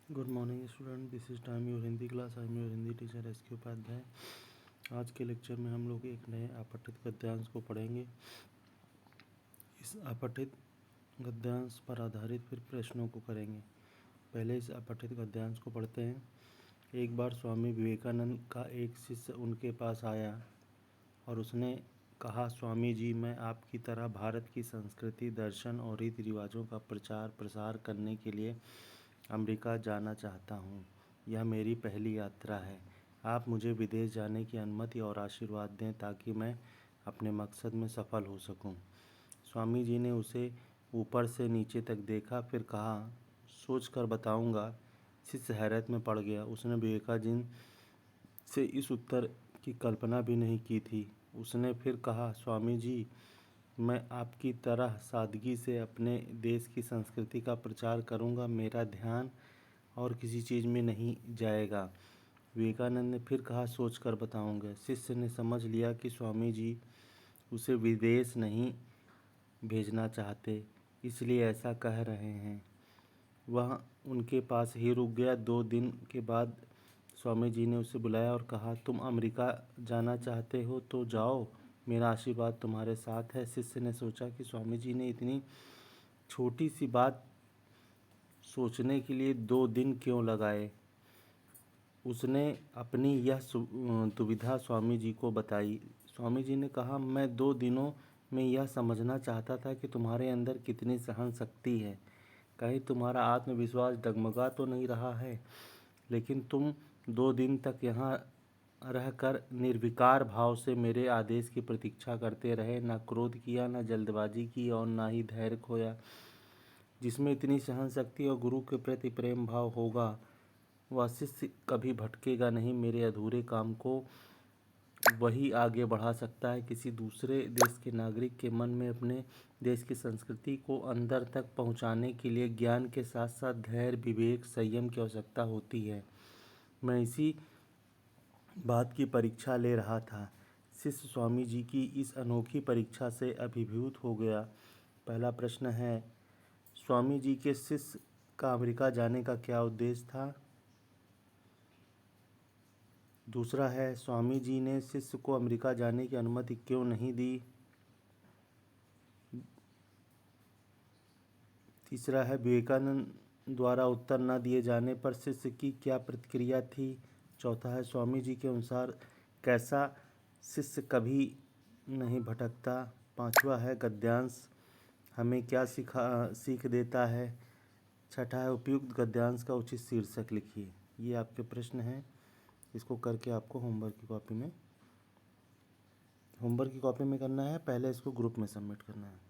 Good morning student, this is time your Hindi class. I am your Hindi teacher S K. Upadhyay. आज के lecture में हम लोग एक नए अपठित गद्यांश को पढ़ेंगे। इस अपठित गद्यांश पर आधारित फिर प्रश्नों को करेंगे। पहले इस अपठित गद्यांश को पढ़ते हैं। एक बार स्वामी विवेकानंद का एक शिष्य उनके पास आया और उसने कहा, स्वामी जी, मैं आपकी तरह भारत की संस्कृति, दर्शन और रीति रिवाजों का प्रचार प्रसार करने के लिए अमेरिका जाना चाहता हूँ। यह मेरी पहली यात्रा है। आप मुझे विदेश जाने की अनुमति और आशीर्वाद दें ताकि मैं अपने मकसद में सफल हो सकूँ। स्वामी जी ने उसे ऊपर से नीचे तक देखा, फिर कहा, सोच कर बताऊँगा। शिष्य हैरत में पड़ गया। उसने विवेकानंद से इस उत्तर की कल्पना भी नहीं की थी। उसने फिर कहा, स्वामी जी, मैं आपकी तरह सादगी से अपने देश की संस्कृति का प्रचार करूंगा। मेरा ध्यान और किसी चीज़ में नहीं जाएगा। विवेकानंद ने फिर कहा, सोच कर बताऊंगा। शिष्य ने समझ लिया कि स्वामी जी उसे विदेश नहीं भेजना चाहते, इसलिए ऐसा कह रहे हैं। वह उनके पास ही रुक गया। 2 दिन के बाद स्वामी जी ने उसे बुलाया और कहा, तुम अमेरिका जाना चाहते हो तो जाओ, मेरा आशीर्वाद तुम्हारे साथ है। शिष्य ने सोचा कि स्वामी जी ने इतनी छोटी सी बात सोचने के लिए 2 दिन क्यों लगाए। उसने अपनी यह दुविधा स्वामी जी को बताई। स्वामी जी ने कहा, मैं 2 दिनों में यह समझना चाहता था कि तुम्हारे अंदर कितनी सहन शक्ति है। कहीं तुम्हारा आत्मविश्वास डगमगा तो नहीं रहा है। लेकिन तुम 2 दिन तक यहाँ रहकर निर्विकार भाव से मेरे आदेश की प्रतीक्षा करते रहे। ना क्रोध किया, ना जल्दबाजी की और ना ही धैर्य खोया। जिसमें इतनी सहन शक्ति और गुरु के प्रति प्रेम भाव होगा, वह शिष्य कभी भटकेगा नहीं। मेरे अधूरे काम को वही आगे बढ़ा सकता है। किसी दूसरे देश के नागरिक के मन में अपने देश की संस्कृति को अंदर तक पहुंचाने के लिए ज्ञान के साथ साथ धैर्य, विवेक, संयम की आवश्यकता होती है। मैं इसी बात की परीक्षा ले रहा था। शिष्य स्वामी जी की इस अनोखी परीक्षा से अभिभूत हो गया। पहला प्रश्न है, स्वामी जी के शिष्य का अमेरिका जाने का क्या उद्देश्य था? दूसरा है, स्वामी जी ने शिष्य को अमेरिका जाने की अनुमति क्यों नहीं दी? तीसरा है, विवेकानंद द्वारा उत्तर न दिए जाने पर शिष्य की क्या प्रतिक्रिया थी? चौथा है, स्वामी जी के अनुसार कैसा शिष्य कभी नहीं भटकता? पांचवा है, गद्यांश हमें क्या सीख देता है? छठा है, उपयुक्त गद्यांश का उचित शीर्षक लिखिए। ये आपके प्रश्न हैं। इसको करके आपको होमवर्क की कॉपी में करना है। पहले इसको ग्रुप में सबमिट करना है।